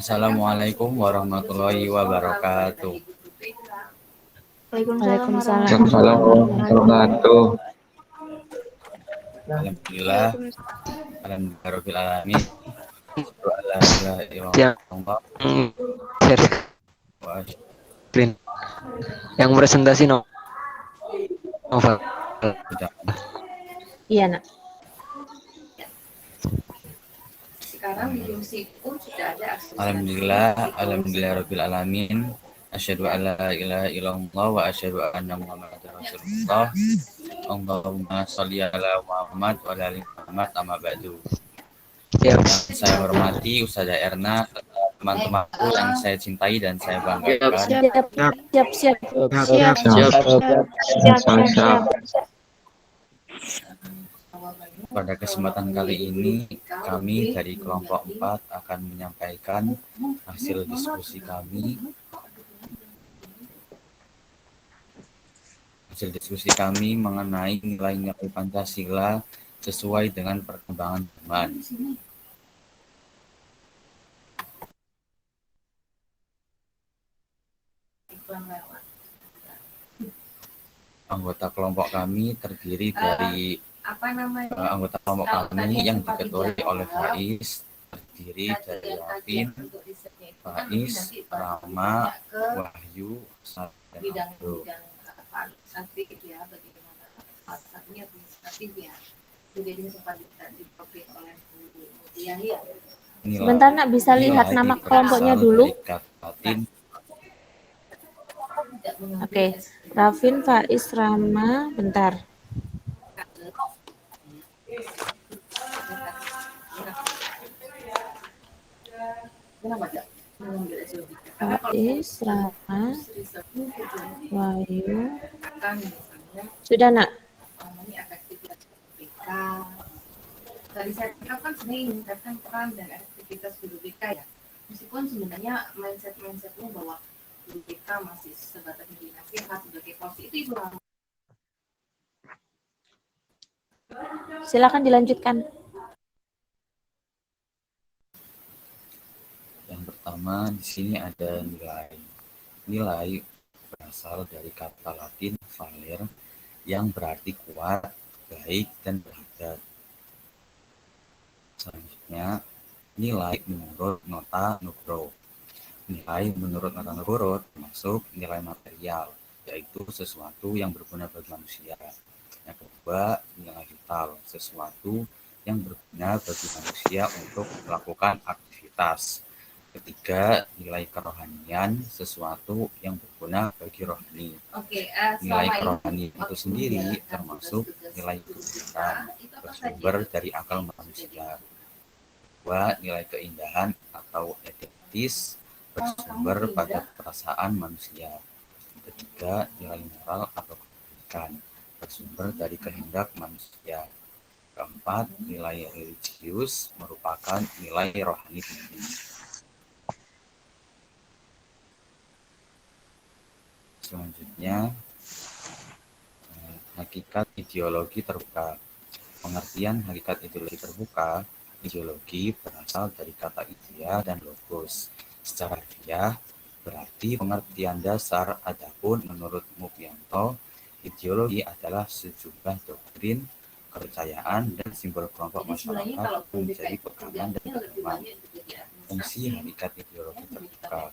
Assalamualaikum warahmatullahi wabarakatuh. Waalaikumsalam Waalaikumsalam warahmatullahi warahmatullahi wabarakatuh. Alhamdulillah, alhamdulillahirabbil alamin. Wa la ilaha Yang illallah versi wa asyhadu screen. Yang presentasi Novel. anna Iya, Nak. Alhamdulillah, alhamdulillahirabbil alamin. Asyhadu an la ilaha illallah wa asyhadu anna Muhammadar Rasulullah. Allahumma shalli ala Muhammad wa ala ali Muhammad amma ba'du. Ya, Yang saya hormati Ustazah Erna, teman-temanku yang saya cintai dan saya banggakan. Siap, siap, siap. siap, siap. Pada kesempatan kali ini, kami dari kelompok 4 akan menyampaikan hasil diskusi kami. Hasil diskusi kami mengenai nilai-nilai Pancasila sesuai dengan perkembangan zaman. Anggota kelompok kami terdiri dari anggota kelompok kami yang diketuai oleh Faiz, terdiri dari Rafin, Faiz, Rama, Wahyu, dan Abdul. Sebentar, Nak, bisa lihat nama kelompoknya dulu. Oke, Rafin, Faiz, Rama, bentar. Faiz, Rama, Wahyu. Sudah, Nak? Tadi saya katakan sebenarnya meningkatkan peran dan efektivitas guru BK ya. Meskipun sebenarnya mindsetnya bahwa guru BK masih sebatas menjadi nasihat sebagai porsi itu Ibu Rama. Silakan dilanjutkan. Yang pertama di sini ada nilai. Nilai berasal dari kata Latin valer yang berarti kuat, baik, dan berharga. Selanjutnya, nilai menurut nota Nugroho. Nilai menurut nota Nugroho termasuk nilai material, yaitu sesuatu yang berguna bagi manusia. Yang kedua, nilai vital, sesuatu yang berguna bagi manusia untuk melakukan aktivitas. Ketiga, nilai kerohanian, sesuatu yang berguna bagi rohani. Nilai kerohanian itu sendiri termasuk nilai kebenaran, bersumber dari akal manusia. Kedua, nilai keindahan atau estetis, bersumber pada perasaan manusia. Ketiga, nilai moral atau kebaikan, bersumber dari kehendak manusia. Keempat, nilai religius merupakan nilai rohani tinggi. Selanjutnya, hakikat ideologi terbuka. Pengertian hakikat ideologi terbuka, ideologi berasal dari kata idea dan logos. Secara harfiah berarti pengertian dasar, adapun menurut Mupianto, ideologi adalah sejumlah doktrin, kepercayaan, dan simbol kelompok masyarakat menjadi pegangan dan pedoman. Fungsi hakikat ideologi terbuka: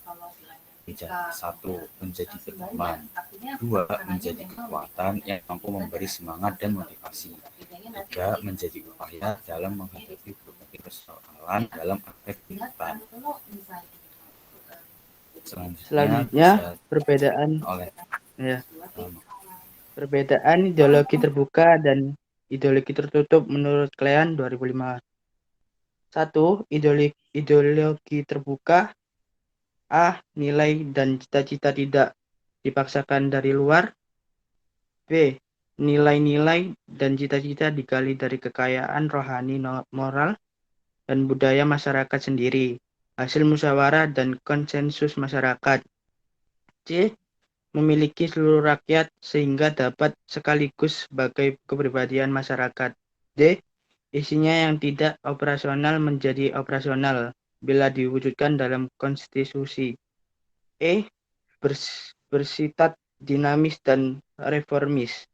satu, menjadi pedoman. Dua, menjadi kekuatan yang mampu memberi semangat dan motivasi. Tiga, menjadi upaya dalam menghadapi berbagai persoalan dalam aspek kehidupan. Selanjutnya perbedaan ideologi terbuka dan ideologi tertutup menurut Klean 2005. 1. Ideologi terbuka. A. Nilai dan cita-cita tidak dipaksakan dari luar. B. Nilai-nilai dan cita-cita digali dari kekayaan rohani, moral, dan budaya masyarakat sendiri, hasil musyawarah dan konsensus masyarakat. C. Memiliki seluruh rakyat sehingga dapat sekaligus sebagai kepribadian masyarakat. D. Isinya yang tidak operasional menjadi operasional. bila diwujudkan dalam konstitusi. E. Bersifat dinamis dan reformis.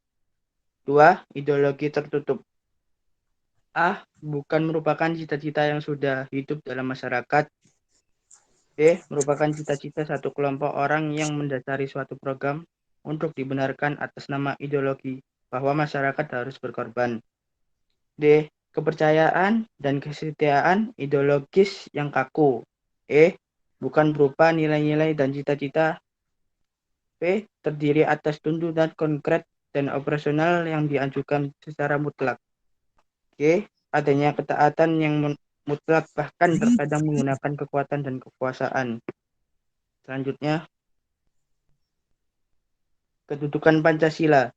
2. Ideologi tertutup. A. Bukan merupakan cita-cita yang sudah hidup dalam masyarakat. B. Merupakan cita-cita satu kelompok orang yang mendasari suatu program untuk dibenarkan atas nama ideologi bahwa masyarakat harus berkorban. D. Kepercayaan dan kesetiaan ideologis yang kaku. E. Bukan berupa nilai-nilai dan cita-cita. P. Terdiri atas tuntutan konkret dan operasional yang diajukan secara mutlak. G. Adanya ketaatan yang mutlak bahkan terkadang menggunakan kekuatan dan kekuasaan. Selanjutnya, kedudukan Pancasila.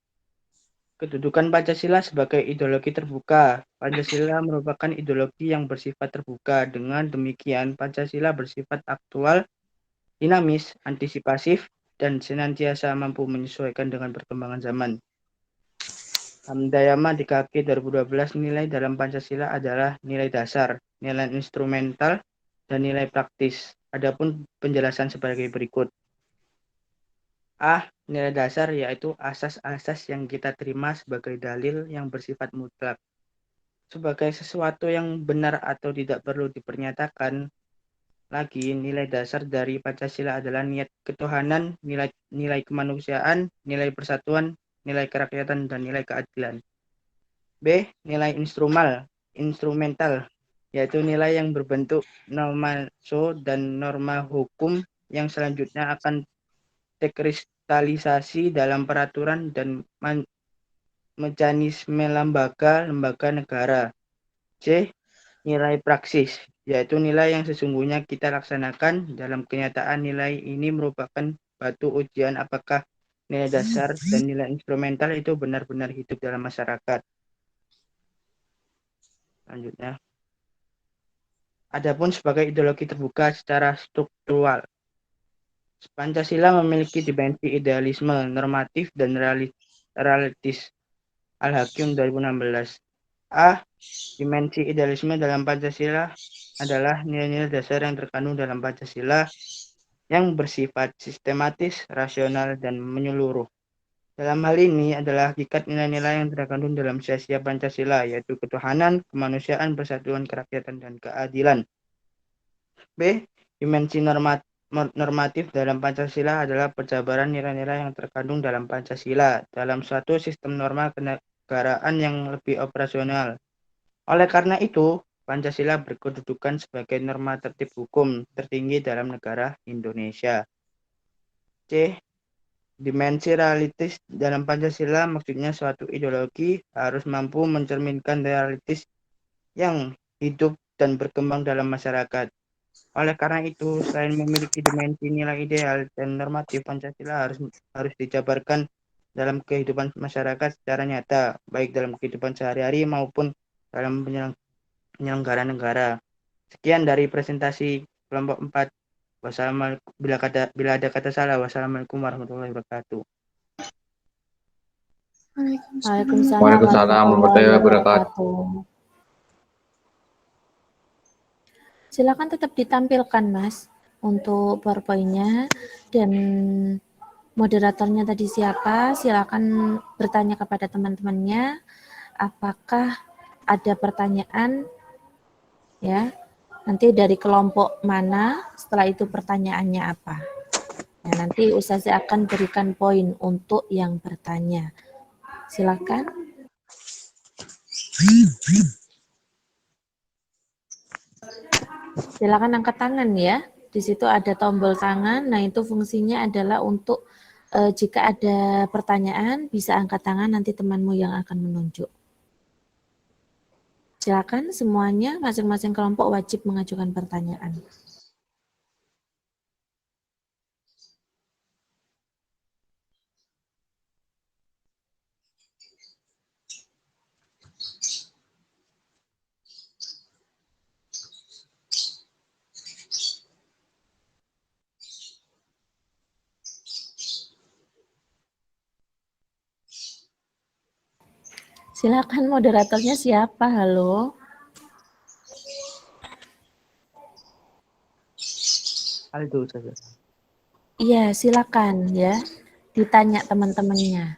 Kedudukan Pancasila sebagai ideologi terbuka. Pancasila merupakan ideologi yang bersifat terbuka. Dengan demikian, Pancasila bersifat aktual, dinamis, antisipasif, dan senantiasa mampu menyesuaikan dengan perkembangan zaman. Hamdayama di KK 2012 nilai dalam Pancasila adalah nilai dasar, nilai instrumental, dan nilai praktis. Adapun penjelasan sebagai berikut. A. Nilai dasar yaitu asas-asas yang kita terima sebagai dalil yang bersifat mutlak. Sebagai sesuatu yang benar atau tidak perlu dipernyatakan lagi, nilai dasar dari Pancasila adalah niat ketuhanan, nilai kemanusiaan, nilai persatuan, nilai kerakyatan, dan nilai keadilan. B. Nilai instrumental, yaitu nilai yang berbentuk norma dan norma hukum yang selanjutnya akan terkristalisasi dalam peraturan dan mekanisme lembaga negara. C. Nilai praksis, yaitu nilai yang sesungguhnya kita laksanakan. Dalam kenyataan, nilai ini merupakan batu ujian apakah nilai dasar dan nilai instrumental itu benar-benar hidup dalam masyarakat. Selanjutnya, adapun sebagai ideologi terbuka secara struktural, Pancasila memiliki dimensi idealisme, normatif, dan realistis. Al-Hakim 2016. A. Dimensi idealisme dalam Pancasila adalah nilai-nilai dasar yang terkandung dalam Pancasila yang bersifat sistematis, rasional, dan menyeluruh. Dalam hal ini adalah hakikat nilai-nilai yang terkandung dalam sia-sia Pancasila, yaitu ketuhanan, kemanusiaan, persatuan, kerakyatan, dan keadilan. B. Dimensi normatif dalam Pancasila adalah penjabaran nilai-nilai yang terkandung dalam Pancasila dalam suatu sistem norma kenegaraan yang lebih operasional. Oleh karena itu, Pancasila berkedudukan sebagai norma tertib hukum tertinggi dalam negara Indonesia. C. Dimensi realistis dalam Pancasila maksudnya suatu ideologi harus mampu mencerminkan realitas yang hidup dan berkembang dalam masyarakat. Oleh karena itu, selain memiliki dimensi nilai ideal dan normatif, Pancasila harus dijabarkan dalam kehidupan masyarakat secara nyata, baik dalam kehidupan sehari-hari maupun dalam penyelenggara negara. Sekian dari presentasi kelompok 4. Wassalamualaikum, bila ada kata salah, wassalamualaikum warahmatullahi wabarakatuh. Waalaikumsalam warahmatullahi wabarakatuh. Silakan tetap ditampilkan, Mas, untuk PowerPoint-nya, dan moderatornya tadi siapa? Silakan bertanya kepada teman-temannya apakah ada pertanyaan, ya. Nanti dari kelompok mana, setelah itu pertanyaannya apa. Nah, nanti Ustazah akan berikan poin untuk yang bertanya. Silakan. Silakan angkat tangan ya. Di situ ada tombol tangan. Nah, itu fungsinya adalah untuk jika ada pertanyaan bisa angkat tangan, nanti temanmu yang akan menunjuk. Silakan semuanya, masing-masing kelompok wajib mengajukan pertanyaan. Silakan, moderatornya siapa? Halo. Aldo saja. Iya, silakan ya. Ditanya teman-temannya.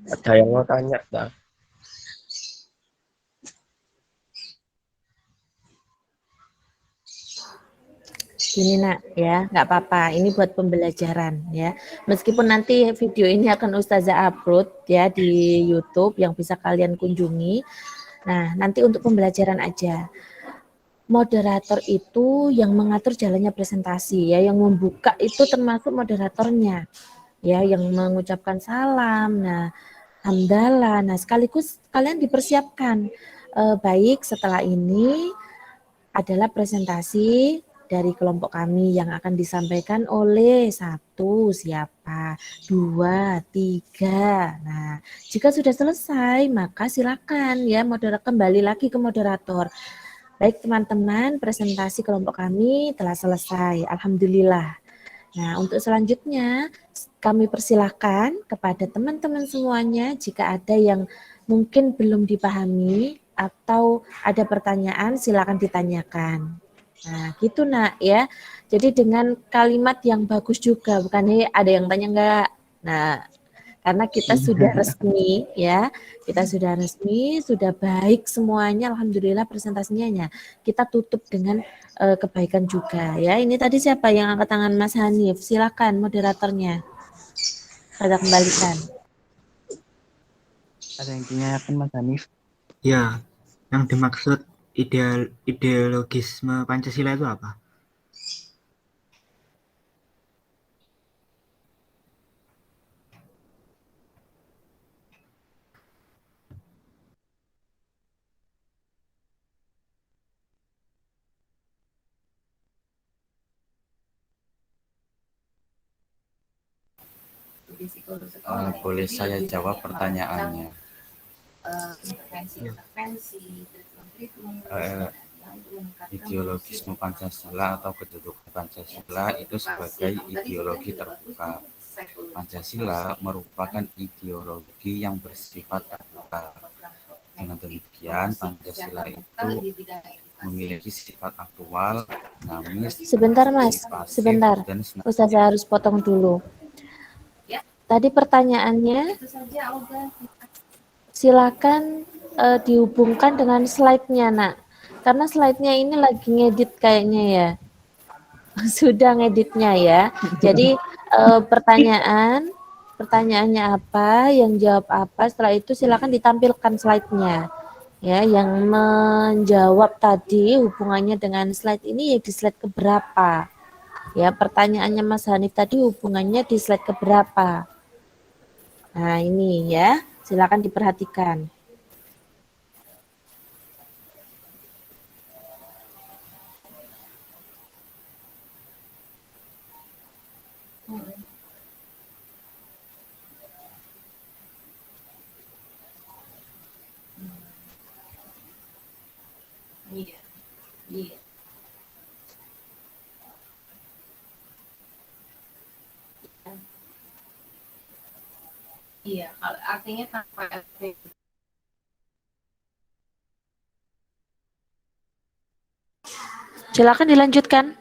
Ada yang mau tanya, Bang? Gini nak ya, nggak apa-apa. Ini buat pembelajaran ya. Meskipun nanti video ini akan Ustazah upload ya di YouTube yang bisa kalian kunjungi. Nah, nanti untuk pembelajaran aja. Moderator itu yang mengatur jalannya presentasi ya, yang membuka itu termasuk moderatornya ya, yang mengucapkan salam. Nah, hamdalah. Nah, sekaligus kalian dipersiapkan. Baik, setelah ini adalah presentasi dari kelompok kami yang akan disampaikan oleh satu siapa, dua, tiga. Nah, jika sudah selesai, maka silakan ya kembali lagi ke moderator. Baik teman-teman, presentasi kelompok kami telah selesai. Alhamdulillah. Nah, untuk selanjutnya kami persilahkan kepada teman-teman semuanya jika ada yang mungkin belum dipahami atau ada pertanyaan silakan ditanyakan. Nah, gitu nak ya. Jadi dengan kalimat yang bagus juga, bukan ada yang tanya enggak. Nah, karena kita sudah resmi ya, kita sudah resmi, sudah baik semuanya, alhamdulillah presentasinya. Kita tutup dengan kebaikan juga ya. Ini tadi siapa yang angkat tangan? Mas Hanif, silakan moderatornya. Saya kembalikan. Ada yang ditanyakan Mas Hanif? Ya, yang dimaksud ideologisme Pancasila itu apa? Boleh saya jawab pertanyaannya? Ideologisme Pancasila atau kedudukan Pancasila itu sebagai ideologi terbuka. Pancasila merupakan ideologi yang bersifat terbuka. Dengan demikian, Pancasila itu memiliki sifat aktual, dinamis, Sebentar Mas, sebentar. Ustazah harus potong dulu. Tadi pertanyaannya, silakan dihubungkan dengan slide-nya nak. Karena slide-nya ini lagi ngedit kayaknya ya. Sudah ngeditnya ya. Jadi pertanyaannya apa, yang jawab apa, setelah itu silakan ditampilkan slide-nya. Ya, yang menjawab tadi hubungannya dengan slide ini ya di slide keberapa? Ya, pertanyaannya Mas Hanif tadi hubungannya di slide keberapa? Nah, ini ya, silakan diperhatikan. Iya, iya. Iya, kalau artinya tanpa efek. Silakan dilanjutkan.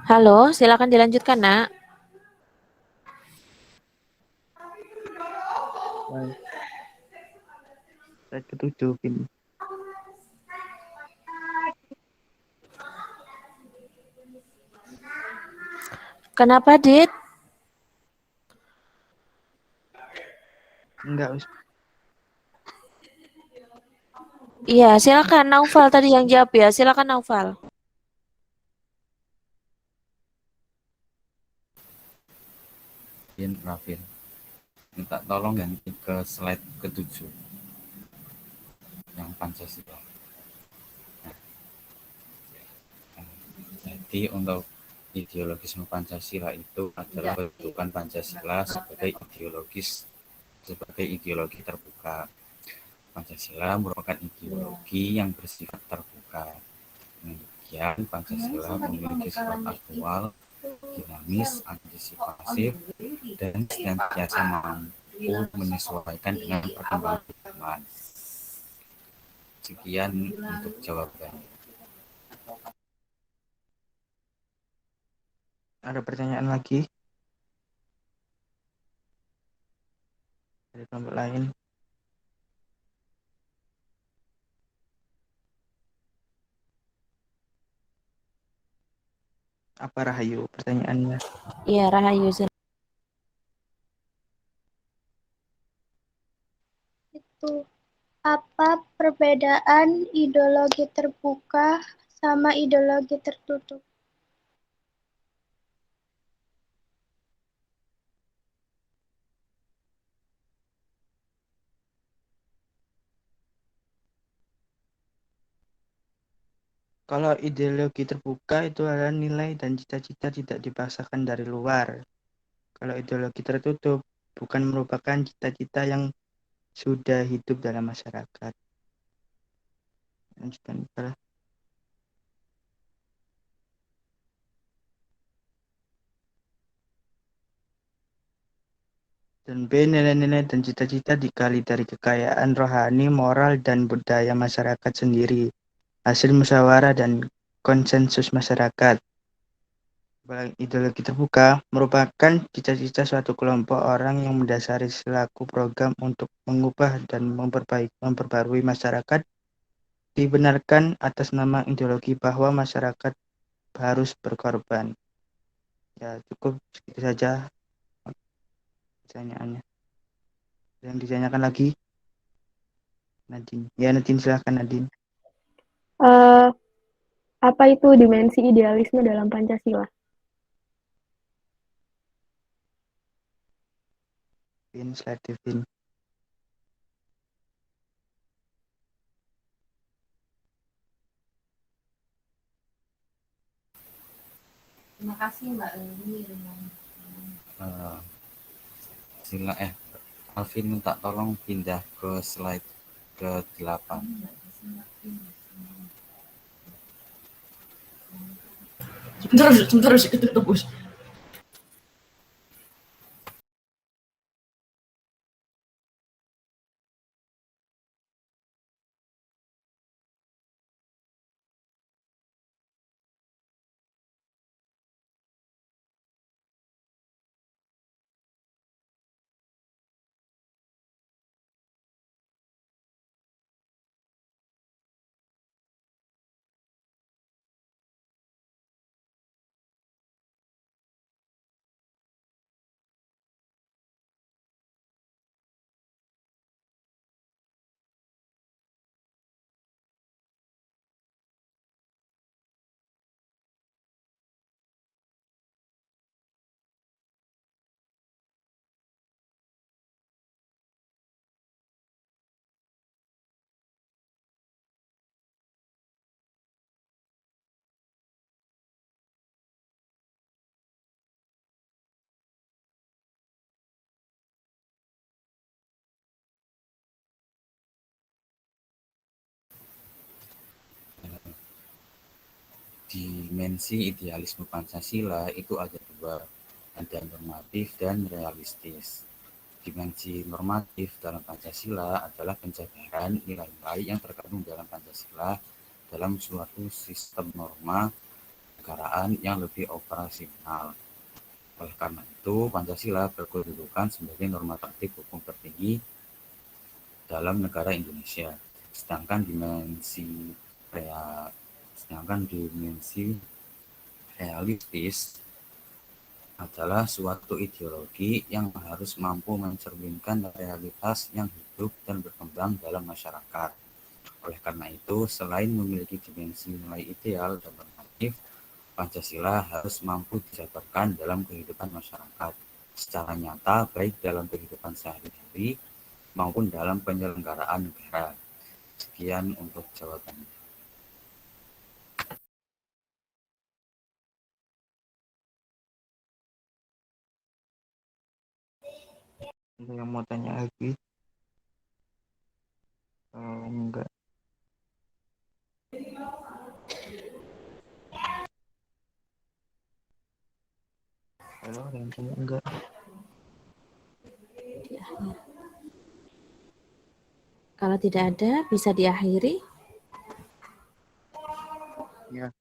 Halo, silakan dilanjutkan, Nak. Slide ke-7 ini. Kenapa, Dit? Enggak, Ustaz. Iya, silakan Naufal tadi yang jawab ya. Silakan Naufal. Rafin, minta tolong ganti ke slide ke-7 yang Pancasila. Jadi untuk ideologisme Pancasila itu adalah kedudukan Pancasila sebagai ideologi terbuka. Pancasila merupakan ideologi yang bersifat terbuka. Dengan demikian, Pancasila memiliki sifat aktual, dinamis, antisipasif, dan senantiasa mampu menyesuaikan dengan perkembangan zaman. Sekian untuk jawabannya. Ada pertanyaan lagi dari kelompok lain? Apa Rahayu pertanyaannya? Iya, Rahayu. Itu apa perbedaan ideologi terbuka sama ideologi tertutup? Kalau ideologi terbuka itu adalah nilai dan cita-cita tidak dipaksakan dari luar. Kalau ideologi tertutup bukan merupakan cita-cita yang sudah hidup dalam masyarakat. Dan B, nilai-nilai dan cita-cita dikali dari kekayaan rohani, moral, dan budaya masyarakat sendiri. Hasil musyawarah dan konsensus masyarakat. Ideologi terbuka merupakan cita-cita suatu kelompok orang yang mendasari selaku program untuk mengubah dan memperbarui masyarakat, dibenarkan atas nama ideologi bahwa masyarakat harus berkorban. Ya, cukup segitu saja pertanyaannya. Yang ditanyakan lagi? Nadine. Ya, Nadine, silahkan Nadine. Apa itu dimensi idealisme dalam Pancasila? Slide Devin. Terima kasih Mbak Elmi. Alvin minta tolong pindah ke slide ke-8. Sebentar, itu tebus. Dimensi idealisme Pancasila itu ada dua, ada normatif dan realistis. Dimensi normatif dalam Pancasila adalah penjabaran nilai-nilai yang terkandung dalam Pancasila dalam suatu sistem norma kenegaraan yang lebih operasional. Oleh karena itu, Pancasila berkedudukan sebagai normatif hukum tertinggi dalam negara Indonesia. Sedangkan dimensi realistis adalah suatu ideologi yang harus mampu mencerminkan realitas yang hidup dan berkembang dalam masyarakat. Oleh karena itu, selain memiliki dimensi nilai ideal dan normatif, Pancasila harus mampu dijabarkan dalam kehidupan masyarakat secara nyata, baik dalam kehidupan sehari-hari maupun dalam penyelenggaraan negara. Sekian untuk jawabannya. Ada yang mau tanya lagi? Oh, enggak. Halo, ada yang punya enggak? Kalau tidak ada, bisa diakhiri. Ya.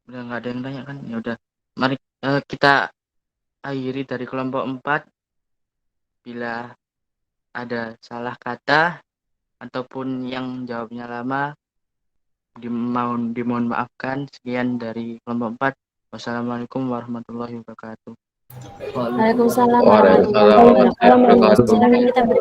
Udah nggak ada yang tanya kan? Ya udah. Mari kita akhiri dari kelompok 4. Bila ada salah kata ataupun yang jawabnya lama, dimohon maafkan. Sekian dari kelompok 4. Wassalamualaikum warahmatullahi wabarakatuh. Waalaikumsalam Waalaikumsalam warahmatullahi wabarakatuh. warahmatullahi wabarakatuh. Silakan kita